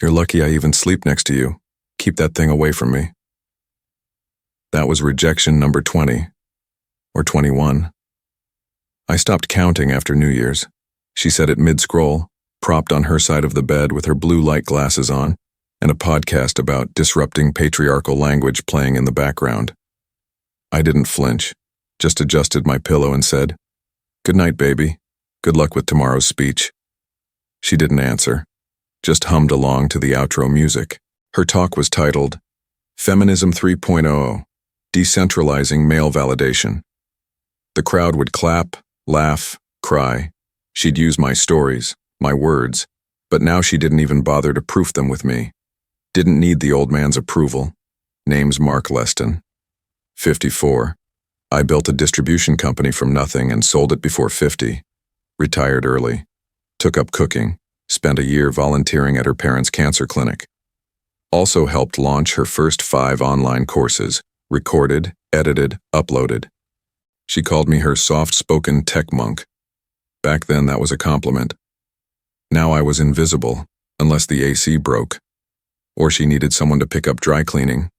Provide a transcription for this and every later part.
You're lucky I even sleep next to you. Keep that thing away from me. That was rejection number 20. Or 21. I stopped counting after New Year's. She said it mid-scroll, propped on her side of the bed with her blue light glasses on, and a podcast about disrupting patriarchal language playing in the background. I didn't flinch, just adjusted my pillow and said, "Good night, baby. Good luck with tomorrow's speech." She didn't answer, just hummed along to the outro music. Her talk was titled, Feminism 3.0, Decentralizing Male Validation. The crowd would clap, laugh, cry. She'd use my stories, my words, but now she didn't even bother to proof them with me. Didn't need the old man's approval. Name's Mark Leston. 54. I built a distribution company from nothing and sold it before 50. Retired early. Took up cooking. Spent a year volunteering at her parents' cancer clinic. Also helped launch her first 5 online courses. Recorded, edited, uploaded. She called me her soft-spoken tech monk. Back then that was a compliment. Now I was invisible, unless the AC broke. Or she needed someone to pick up dry cleaning.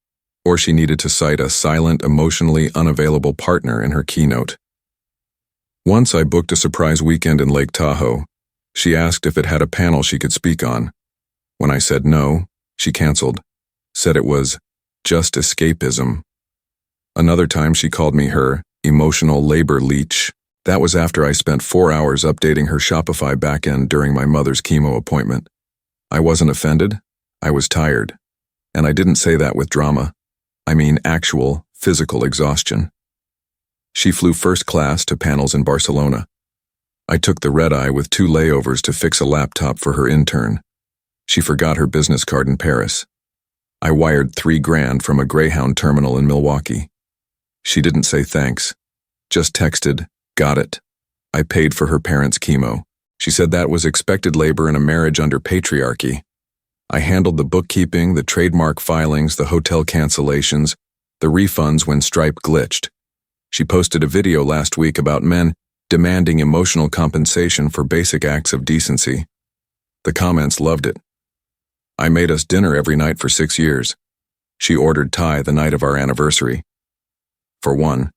Or she needed to cite a silent, emotionally unavailable partner in her keynote. Once I booked a surprise weekend in Lake Tahoe. She asked if it had a panel she could speak on. When I said no, she canceled. Said it was just escapism. Another time she called me her emotional labor leech. That was after I spent 4 hours updating her Shopify backend during my mother's chemo appointment. I wasn't offended. I was tired. And I didn't say that with drama. I mean actual, physical exhaustion. She flew first class to panels in Barcelona. I took the red-eye with 2 layovers to fix a laptop for her intern. She forgot her business card in Paris. I wired $3,000 from a Greyhound terminal in Milwaukee. She didn't say thanks. Just texted, "Got it." I paid for her parents' chemo. She said that was expected labor in a marriage under patriarchy. I handled the bookkeeping, the trademark filings, the hotel cancellations, the refunds when Stripe glitched. She posted a video last week about men demanding emotional compensation for basic acts of decency. The comments loved it. I made us dinner every night for 6 years. She ordered Thai the night of our anniversary. For one.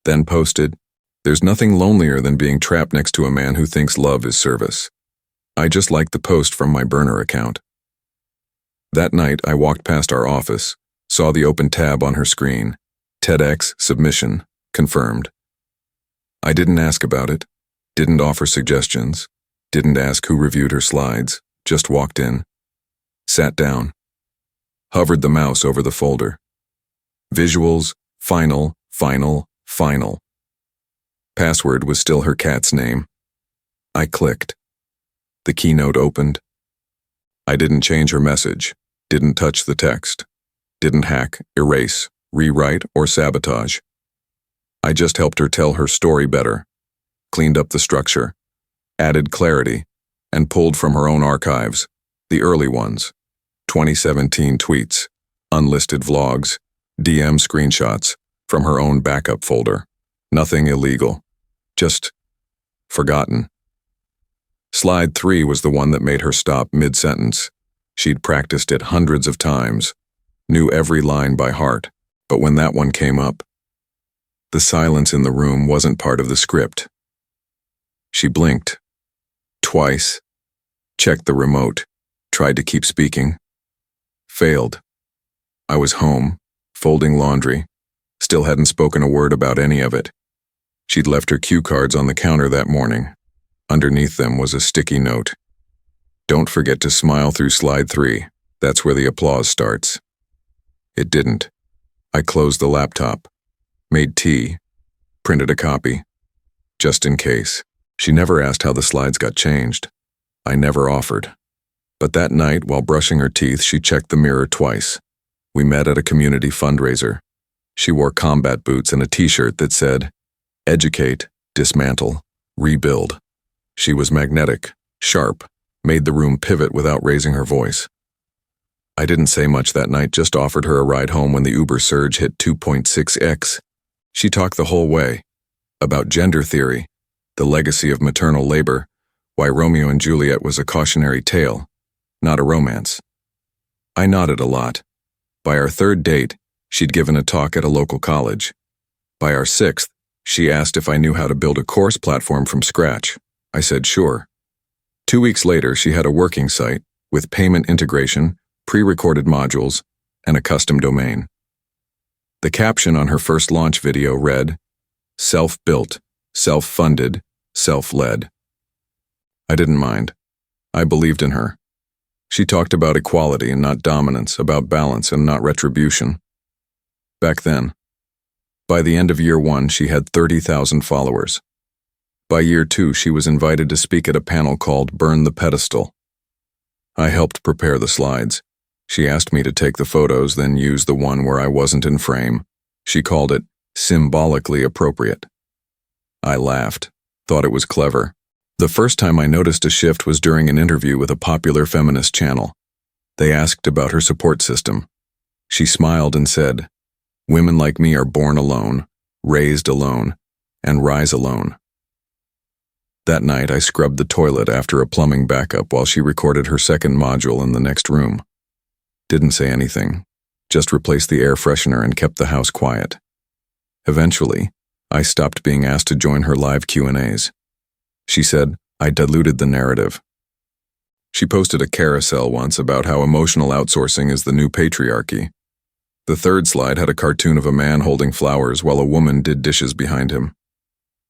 Then posted, "There's nothing lonelier than being trapped next to a man who thinks love is service." I just liked the post from my burner account. That night, I walked past our office, saw the open tab on her screen. TEDx submission, confirmed. I didn't ask about it, didn't offer suggestions, didn't ask who reviewed her slides, just walked in. Sat down. Hovered the mouse over the folder. Visuals, final. Password was still her cat's name. I clicked. The keynote opened. I didn't change her message, didn't touch the text, didn't hack, erase, rewrite, or sabotage. I just helped her tell her story better, cleaned up the structure, added clarity, and pulled from her own archives, the early ones, 2017 tweets, unlisted vlogs, DM screenshots, from her own backup folder. Nothing illegal, just forgotten. Slide 3 was the one that made her stop mid-sentence. She'd practiced it hundreds of times, knew every line by heart, but when that one came up, the silence in the room wasn't part of the script. She blinked. Twice. Checked the remote. Tried to keep speaking. Failed. I was home, folding laundry. Still hadn't spoken a word about any of it. She'd left her cue cards on the counter that morning. Underneath them was a sticky note. Don't forget to smile through slide 3. That's where the applause starts. It didn't. I closed the laptop. Made tea. Printed a copy. Just in case. She never asked how the slides got changed. I never offered. But that night, while brushing her teeth, she checked the mirror twice. We met at a community fundraiser. She wore combat boots and a t-shirt that said, "Educate, dismantle, rebuild." She was magnetic, sharp, made the room pivot without raising her voice. I didn't say much that night, just offered her a ride home when the Uber surge hit 2.6x. She talked the whole way. About gender theory, the legacy of maternal labor, why Romeo and Juliet was a cautionary tale, not a romance. I nodded a lot. By our third date, she'd given a talk at a local college. By our sixth, she asked if I knew how to build a course platform from scratch. I said sure. 2 weeks later, she had a working site with payment integration, pre-recorded modules, and a custom domain. The caption on her first launch video read, "Self-built, self-funded, self-led." I didn't mind. I believed in her. She talked about equality and not dominance, about balance and not retribution. Back then. By the end of year 1, she had 30,000 followers. By year 2, she was invited to speak at a panel called Burn the Pedestal. I helped prepare the slides. She asked me to take the photos, then use the one where I wasn't in frame. She called it symbolically appropriate. I laughed, thought it was clever. The first time I noticed a shift was during an interview with a popular feminist channel. They asked about her support system. She smiled and said, "Women like me are born alone, raised alone, and rise alone." That night, I scrubbed the toilet after a plumbing backup while she recorded her second module in the next room. Didn't say anything, just replaced the air freshener and kept the house quiet. Eventually, I stopped being asked to join her live Q&As. She said I diluted the narrative. She posted a carousel once about how emotional outsourcing is the new patriarchy. The third slide had a cartoon of a man holding flowers while a woman did dishes behind him.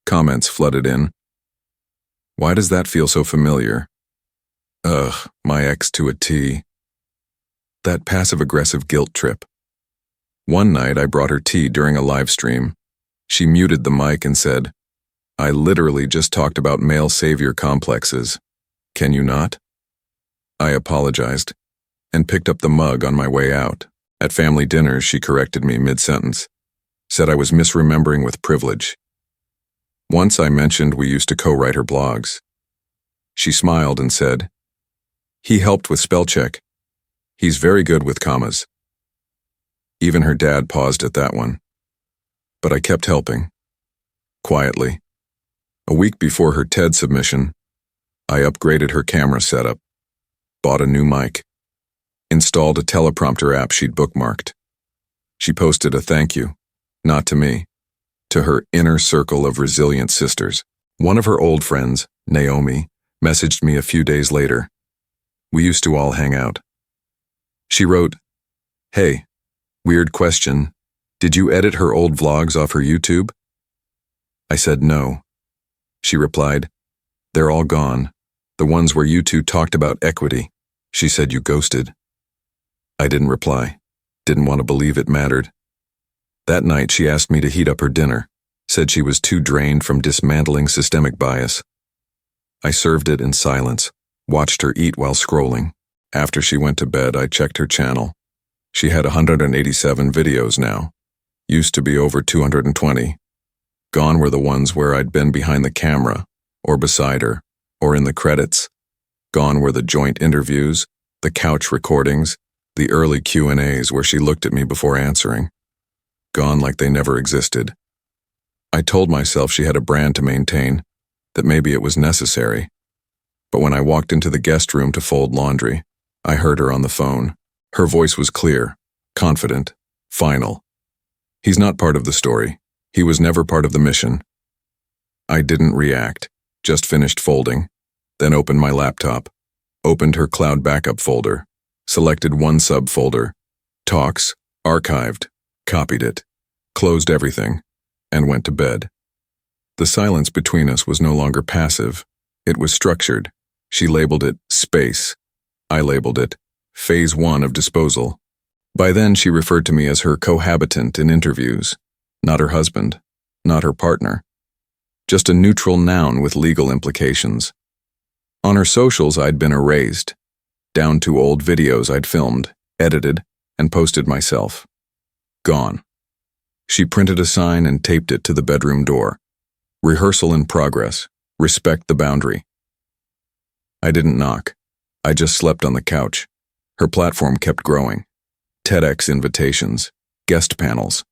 Comments flooded in. Why does that feel so familiar? Ugh, my ex to a T. That passive-aggressive guilt trip. One night I brought her tea during a live stream. She muted the mic and said, "I literally just talked about male savior complexes. Can you not?" I apologized and picked up the mug on my way out. At family dinners, she corrected me mid-sentence, said I was misremembering with privilege. Once I mentioned we used to co-write her blogs. She smiled and said, "He helped with spell check. He's very good with commas." Even her dad paused at that one. But I kept helping. Quietly. A week before her TED submission, I upgraded her camera setup, bought a new mic, installed a teleprompter app she'd bookmarked. She posted a thank you, not to me, to her inner circle of resilient sisters. One of her old friends, Naomi, messaged me a few days later. We used to all hang out. She wrote, "Hey, weird question. Did you edit her old vlogs off her YouTube?" I said no. She replied, "They're all gone. The ones where you two talked about equity." She said you ghosted. I didn't reply. Didn't want to believe it mattered. That night she asked me to heat up her dinner, said she was too drained from dismantling systemic bias. I served it in silence, watched her eat while scrolling. After she went to bed, I checked her channel. She had 187 videos now. Used to be over 220. Gone were the ones where I'd been behind the camera, or beside her, or in the credits. Gone were the joint interviews, the couch recordings, the early Q&As where she looked at me before answering. Gone like they never existed. I told myself she had a brand to maintain, that maybe it was necessary. But when I walked into the guest room to fold laundry, I heard her on the phone. Her voice was clear, confident, final. He's not part of the story. He was never part of the mission. I didn't react, just finished folding, then opened my laptop, opened her cloud backup folder, selected one subfolder, talks, archived, copied it, closed everything, and went to bed. The silence between us was no longer passive. It was structured. She labeled it space. I labeled it phase 1 of disposal. By then, she referred to me as her cohabitant in interviews, not her husband, not her partner. Just a neutral noun with legal implications. On her socials, I'd been erased, down to old videos I'd filmed, edited, and posted myself. Gone. She printed a sign and taped it to the bedroom door. Rehearsal in progress. Respect the boundary. I didn't knock. I just slept on the couch. Her platform kept growing. TEDx invitations, guest panels.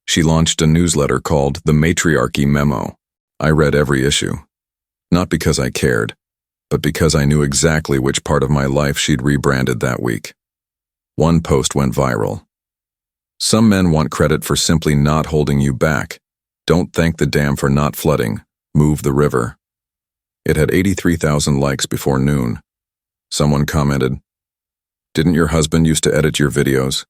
She launched a newsletter called The Matriarchy Memo. I read every issue. Not because I cared, but because I knew exactly which part of my life she'd rebranded that week. One post went viral. Some men want credit for simply not holding you back. Don't thank the dam for not flooding. Move the river. It had 83,000 likes before noon. Someone commented, "Didn't your husband used to edit your videos?"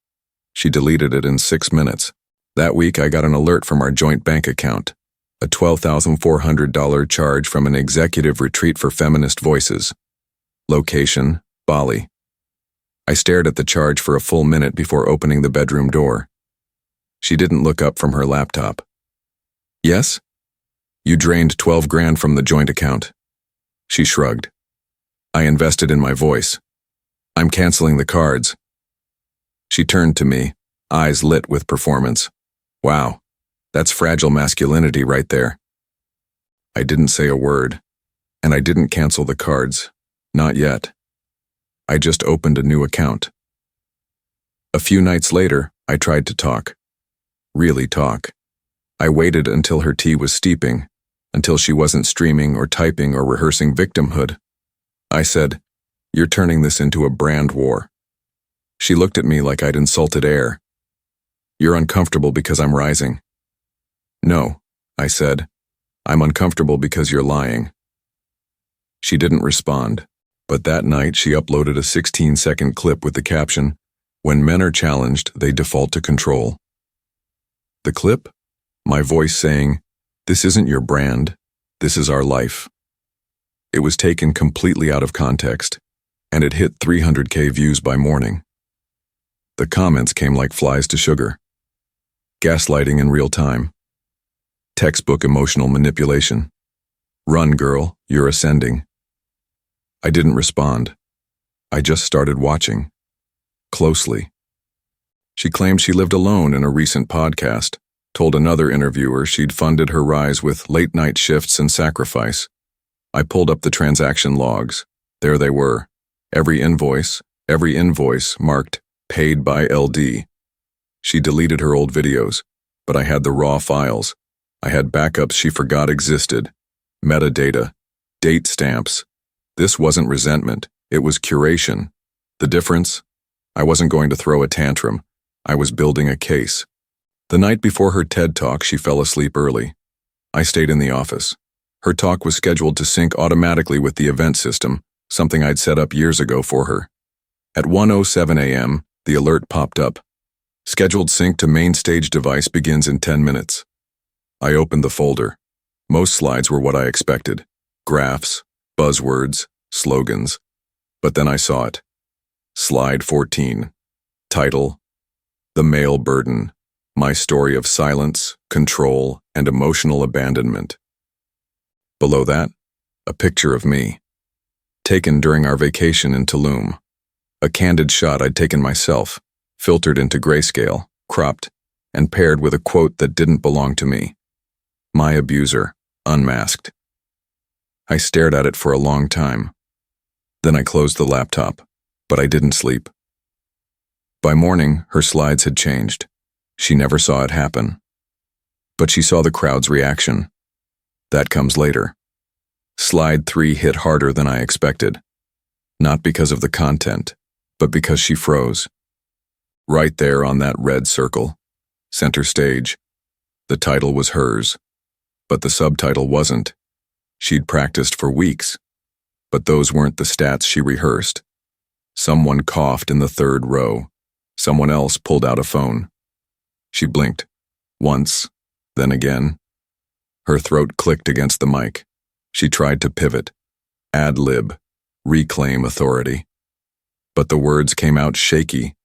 She deleted it in 6 minutes. That week I got an alert from our joint bank account. A $12,400 charge from an executive retreat for feminist voices. Location, Bali. I stared at the charge for a full minute before opening the bedroom door. She didn't look up from her laptop. "Yes? You drained 12 grand from the joint account." She shrugged. "I invested in my voice. I'm canceling the cards." She turned to me, eyes lit with performance. "Wow, that's fragile masculinity right there." I didn't say a word, and I didn't cancel the cards. Not yet. I just opened a new account. A few nights later, I tried to talk. Really talk. I waited until her tea was steeping, until she wasn't streaming or typing or rehearsing victimhood. I said, "You're turning this into a brand war." She looked at me like I'd insulted air. "You're uncomfortable because I'm rising." "No," I said. "I'm uncomfortable because you're lying." She didn't respond, but that night she uploaded a 16-second clip with the caption, "When men are challenged, they default to control." The clip? My voice saying, "This isn't your brand, this is our life." It was taken completely out of context, and it hit 300K views by morning. The comments came like flies to sugar. Gaslighting in real time. Textbook emotional manipulation. "Run, girl, you're ascending." I didn't respond. I just started watching. Closely. She claimed she lived alone in a recent podcast, told another interviewer she'd funded her rise with late-night shifts and sacrifice. I pulled up the transaction logs. There they were. Every invoice marked "paid by LD." She deleted her old videos, but I had the raw files. I had backups she forgot existed. Metadata. Date stamps. This wasn't resentment, it was curation. The difference? I wasn't going to throw a tantrum. I was building a case. The night before her TED Talk, she fell asleep early. I stayed in the office. Her talk was scheduled to sync automatically with the event system, something I'd set up years ago for her. At 1:07 a.m., the alert popped up. Scheduled sync to main stage device begins in 10 minutes. I opened the folder. Most slides were what I expected. Graphs, buzzwords, slogans. But then I saw it. Slide 14. Title: The Male Burden. My story of silence, control, and emotional abandonment. Below that, a picture of me. Taken during our vacation in Tulum. A candid shot I'd taken myself, filtered into grayscale, cropped, and paired with a quote that didn't belong to me. My abuser, unmasked. I stared at it for a long time. Then I closed the laptop, but I didn't sleep. By morning, her slides had changed. She never saw it happen. But she saw the crowd's reaction. That comes later. Slide 3 hit harder than I expected. Not because of the content, but because she froze. Right there on that red circle. Center stage. The title was hers. But the subtitle wasn't. She'd practiced for weeks. But those weren't the stats she rehearsed. Someone coughed in the third row. Someone else pulled out a phone. She blinked. Once, then again. Her throat clicked against the mic. She tried to pivot, ad-lib, reclaim authority. But the words came out shaky,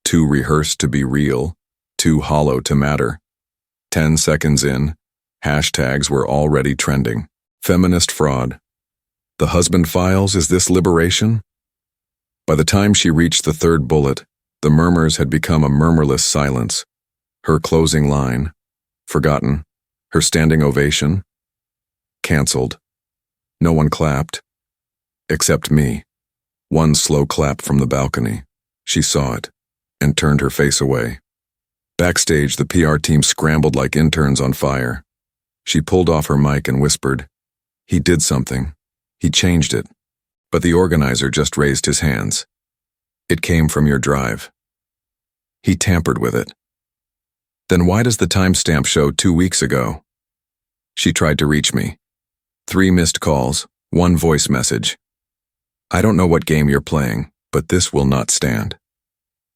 too rehearsed to be real, too hollow to matter. 10 seconds in, hashtags were already trending. Feminist fraud. The husband files, is this liberation? By the time she reached the third bullet, the murmurs had become a murmurless silence. Her closing line, forgotten. Her standing ovation, canceled. No one clapped, except me. One slow clap from the balcony. She saw it, and turned her face away. Backstage, the PR team scrambled like interns on fire. She pulled off her mic and whispered, "He did something. He changed it. But the organizer just raised his hands. It came from your drive. He tampered with it. Then why does the timestamp show 2 weeks ago? She tried to reach me. 3 missed calls, 1 voice message. I don't know what game you're playing, but this will not stand.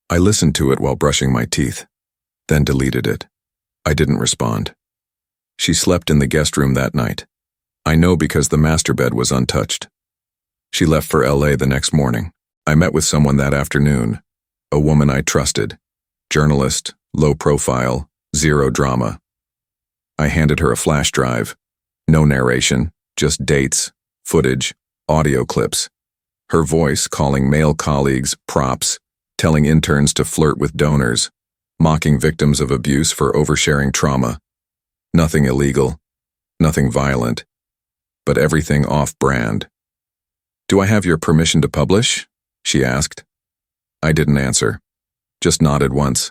I listened to it while brushing my teeth, then deleted it. I didn't respond. She slept in the guest room that night. I know because the master bed was untouched. She left for LA the next morning. I met with someone that afternoon, a woman I trusted. Journalist, low profile, 0 drama. I handed her a flash drive. No narration, just dates, footage, audio clips. Her voice calling male colleagues props, telling interns to flirt with donors, mocking victims of abuse for oversharing trauma. Nothing illegal, nothing violent, but everything off-brand. Do I have your permission to publish? She asked. I didn't answer, just nodded once.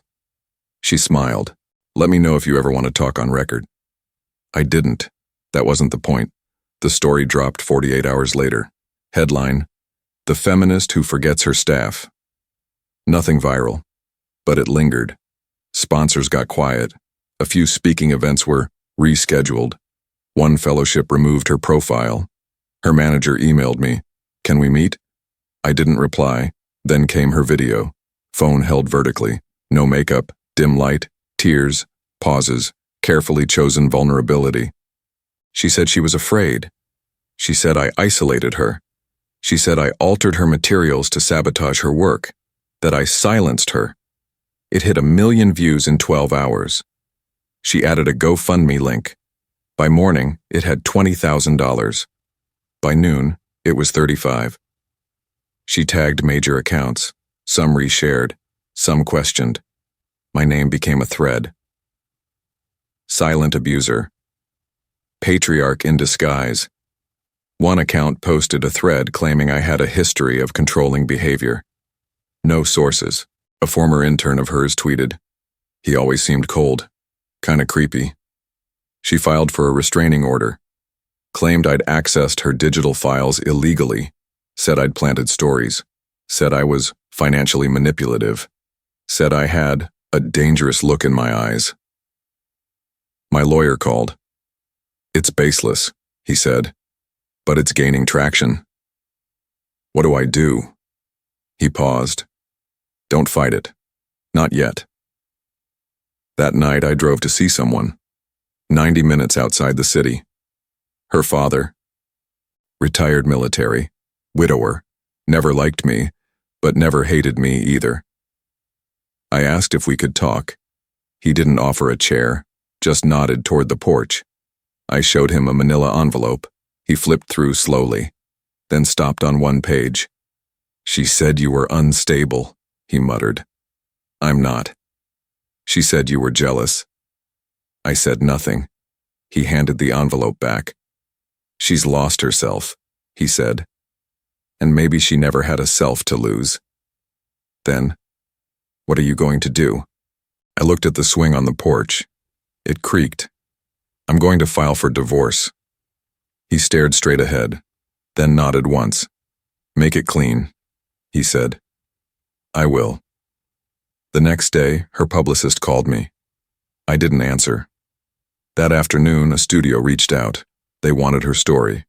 She smiled. Let me know if you ever want to talk on record. I didn't. That wasn't the point. The story dropped 48 hours later. Headline: The Feminist Who Forgets Her Staff. Nothing viral, but it lingered. Sponsors got quiet. A few speaking events were rescheduled. One fellowship removed her profile. Her manager emailed me, "Can we meet?" I didn't reply. Then came her video. Phone held vertically. No makeup, dim light, tears, pauses, carefully chosen vulnerability. She said she was afraid. She said I isolated her. She said I altered her materials to sabotage her work, that I silenced her. It hit 1 million views in 12 hours. She added a GoFundMe link. By morning, it had $20,000. By noon, it was 35. She tagged major accounts. Some reshared, some questioned. My name became a thread. Silent abuser. Patriarch in disguise. One account posted a thread claiming I had a history of controlling behavior. No sources. A former intern of hers tweeted, "He always seemed cold. Kinda creepy." She filed for a restraining order. Claimed I'd accessed her digital files illegally. Said I'd planted stories. Said I was financially manipulative. Said I had a dangerous look in my eyes. My lawyer called. "It's baseless," he said, "but it's gaining traction." "What do I do?" He paused. "Don't fight it. Not yet." That night I drove to see someone. 90 minutes outside the city. Her father. Retired military. Widower. Never liked me, but never hated me either. I asked if we could talk. He didn't offer a chair, just nodded toward the porch. I showed him a manila envelope. He flipped through slowly, then stopped on one page. "She said you were unstable," he muttered. "I'm not." "She said you were jealous." I said nothing. He handed the envelope back. "She's lost herself," he said. "And maybe she never had a self to lose." Then, "What are you going to do?" I looked at the swing on the porch. It creaked. "I'm going to file for divorce." He stared straight ahead, then nodded once. "Make it clean," he said. "I will." The next day, her publicist called me. I didn't answer. That afternoon, a studio reached out. They wanted her story.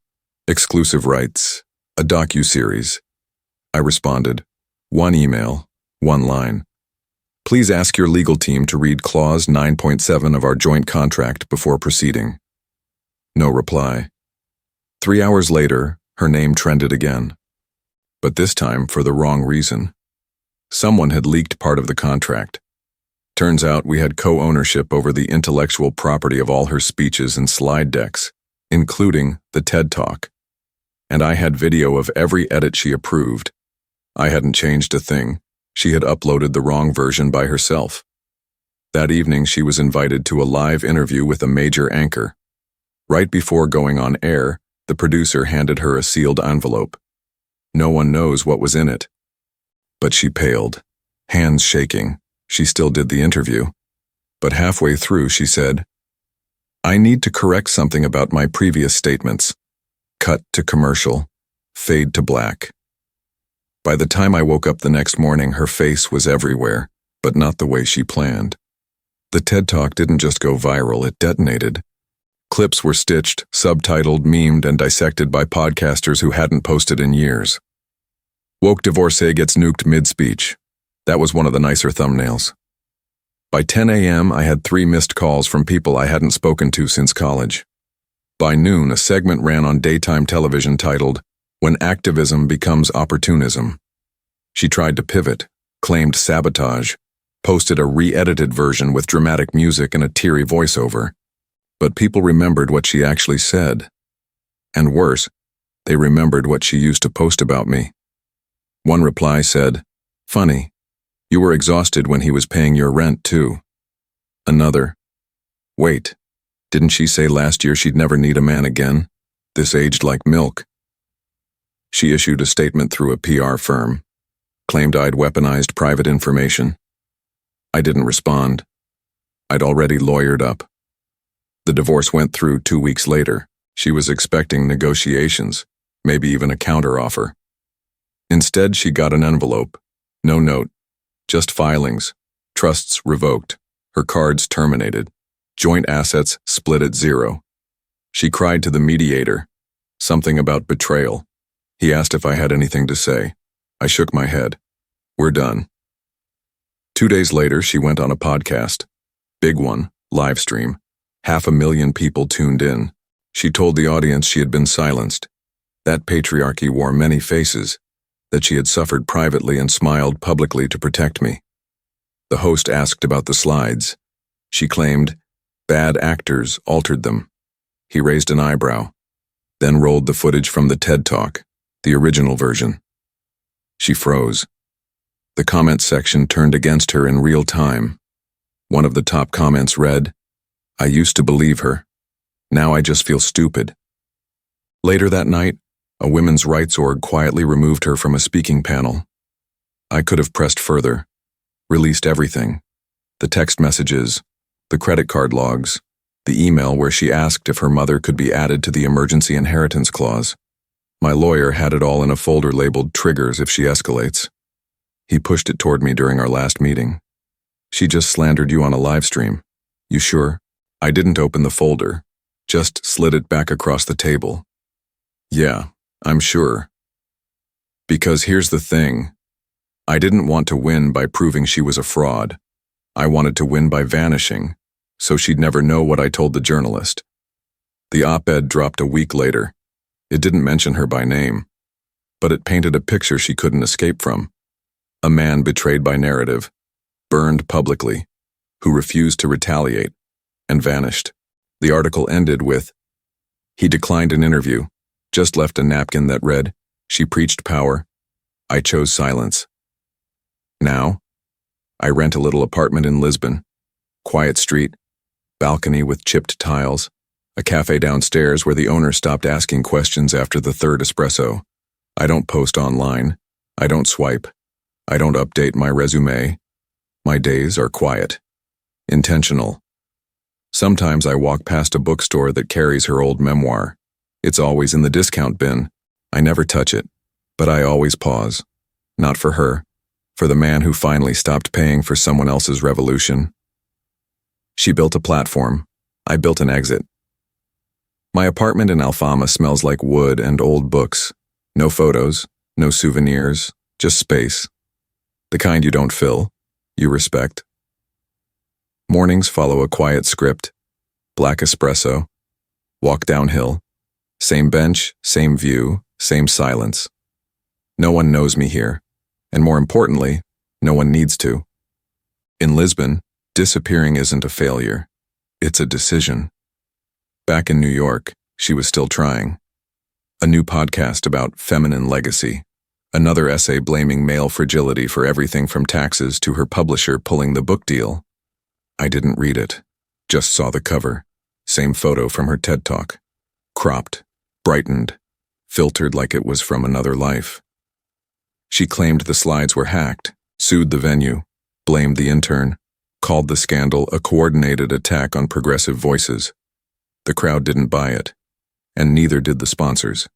Exclusive rights. A docu-series. I responded. 1 email, 1 line. "Please ask your legal team to read Clause 9.7 of our joint contract before proceeding." No reply. 3 hours later, her name trended again. But this time for the wrong reason. Someone had leaked part of the contract. Turns out we had co-ownership over the intellectual property of all her speeches and slide decks, including the TED Talk. And I had video of every edit she approved. I hadn't changed a thing. She had uploaded the wrong version by herself. That evening she was invited to a live interview with a major anchor. Right before going on air, the producer handed her a sealed envelope. No one knows what was in it. But she paled, hands shaking. She still did the interview. But halfway through she said, "I need to correct something about my previous statements." Cut to commercial. fade to black. By the time I woke up the next morning, her face was everywhere, but not the way she planned. The TED Talk didn't just go viral, it detonated. Clips were stitched, subtitled, memed, and dissected by podcasters who hadn't posted in years. Woke divorcee gets nuked mid-speech. That was one of the nicer thumbnails. By 10 a.m., I had 3 missed calls from people I hadn't spoken to since college. By noon, a segment ran on daytime television titled, "When Activism Becomes Opportunism." She tried to pivot, claimed sabotage, posted a re-edited version with dramatic music and a teary voiceover. But people remembered what she actually said. And worse, they remembered what she used to post about me. One reply said, "Funny, you were exhausted when he was paying your rent too." Another, "Wait, didn't she say last year she'd never need a man again? This aged like milk." She issued a statement through a PR firm, claimed I'd weaponized private information. I didn't respond. I'd already lawyered up. The divorce went through 2 weeks later. She was expecting negotiations, maybe even a counteroffer. Instead, she got an envelope. No note. Just filings. Trusts revoked. Her cards terminated. Joint assets split at 0. She cried to the mediator. Something about betrayal. He asked if I had anything to say. I shook my head. We're done. 2 days later, she went on a podcast. Big one, live stream. 500,000 people tuned in. She told the audience she had been silenced. That patriarchy wore many faces. That she had suffered privately and smiled publicly to protect me. The host asked about the slides. She claimed, bad actors altered them. He raised an eyebrow, then rolled the footage from the TED Talk, the original version. She froze. The comment section turned against her in real time. One of the top comments read, "I used to believe her. Now I just feel stupid." Later that night, a women's rights org quietly removed her from a speaking panel. I could have pressed further, released everything. The text messages, the credit card logs, the email where she asked if her mother could be added to the emergency inheritance clause. My lawyer had it all in a folder labeled "Triggers if she escalates." He pushed it toward me during our last meeting. "She just slandered you on a live stream. You sure?" I didn't open the folder, just slid it back across the table. "Yeah, I'm sure. Because here's the thing. I didn't want to win by proving she was a fraud. I wanted to win by vanishing, so she'd never know what I told the journalist." The op-ed dropped a week later. It didn't mention her by name, but it painted a picture she couldn't escape from. A man betrayed by narrative, burned publicly, who refused to retaliate, and vanished. The article ended with, "He declined an interview, just left a napkin that read, 'She preached power. I chose silence.' Now, I rent a little apartment in Lisbon. Quiet street, balcony with chipped tiles, a cafe downstairs where the owner stopped asking questions after the 3rd espresso. I don't post online. I don't swipe. I don't update my resume. My days are quiet. Intentional. Sometimes I walk past a bookstore that carries her old memoir. It's always in the discount bin. I never touch it, but I always pause. Not for her, for the man who finally stopped paying for someone else's revolution. She built a platform. I built an exit. My apartment in Alfama smells like wood and old books. No photos, no souvenirs, just space. The kind you don't fill, you respect. Mornings follow a quiet script. Black espresso. Walk downhill. Same bench, same view, same silence. No one knows me here, and more importantly, no one needs to. In Lisbon, disappearing isn't a failure. It's a decision. Back in New York, she was still trying. A new podcast about feminine legacy. Another essay blaming male fragility for everything from taxes to her publisher pulling the book deal. I didn't read it, just saw the cover. Same photo from her TED Talk. Cropped, brightened, filtered like it was from another life. She claimed the slides were hacked, sued the venue, blamed the intern, called the scandal a coordinated attack on progressive voices. The crowd didn't buy it, and neither did the sponsors.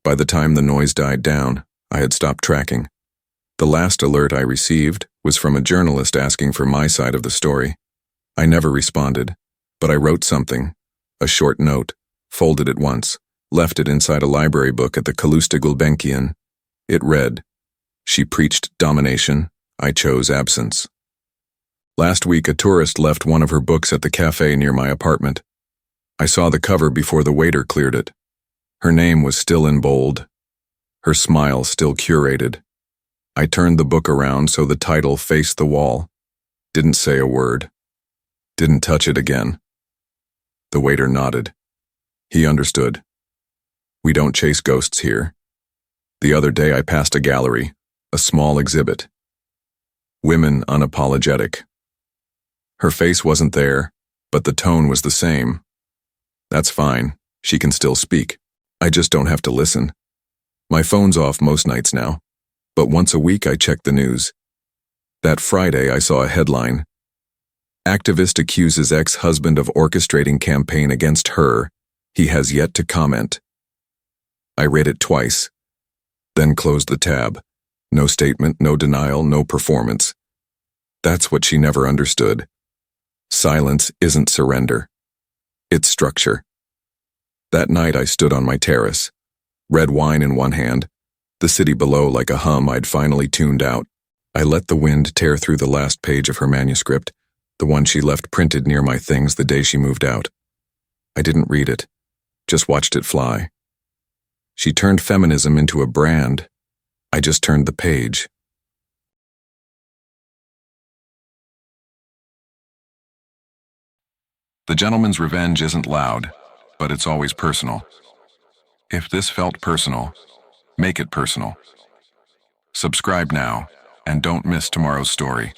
By the time the noise died down, I had stopped tracking. The last alert I received was from a journalist asking for my side of the story. I never responded, but I wrote something, a short note, folded it once, left it inside a library book at the Kalusta Gulbenkian. It read, "She preached domination, I chose absence." Last week, a tourist left one of her books at the cafe near my apartment. I saw the cover before the waiter cleared it. Her name was still in bold, her smile still curated. I turned the book around so the title faced the wall. Didn't say a word. Didn't touch it again. The waiter nodded. He understood. We don't chase ghosts here. The other day I passed a gallery, a small exhibit. Women unapologetic. Her face wasn't there, but the tone was the same. That's fine, she can still speak. I just don't have to listen. My phone's off most nights now, but once a week I check the news. That Friday I saw a headline. Activist accuses ex-husband of orchestrating campaign against her. He has yet to comment. I read it twice, then closed the tab. No statement, no denial, no performance. That's what she never understood. Silence isn't surrender. It's structure. That night I stood on my terrace, red wine in one hand, the city below like a hum I'd finally tuned out. I let the wind tear through the last page of her manuscript, the one she left printed near my things the day she moved out. I didn't read it, just watched it fly. She turned feminism into a brand. I just turned the page. The gentleman's revenge isn't loud, but it's always personal. If this felt personal, make it personal. Subscribe now, and don't miss tomorrow's story.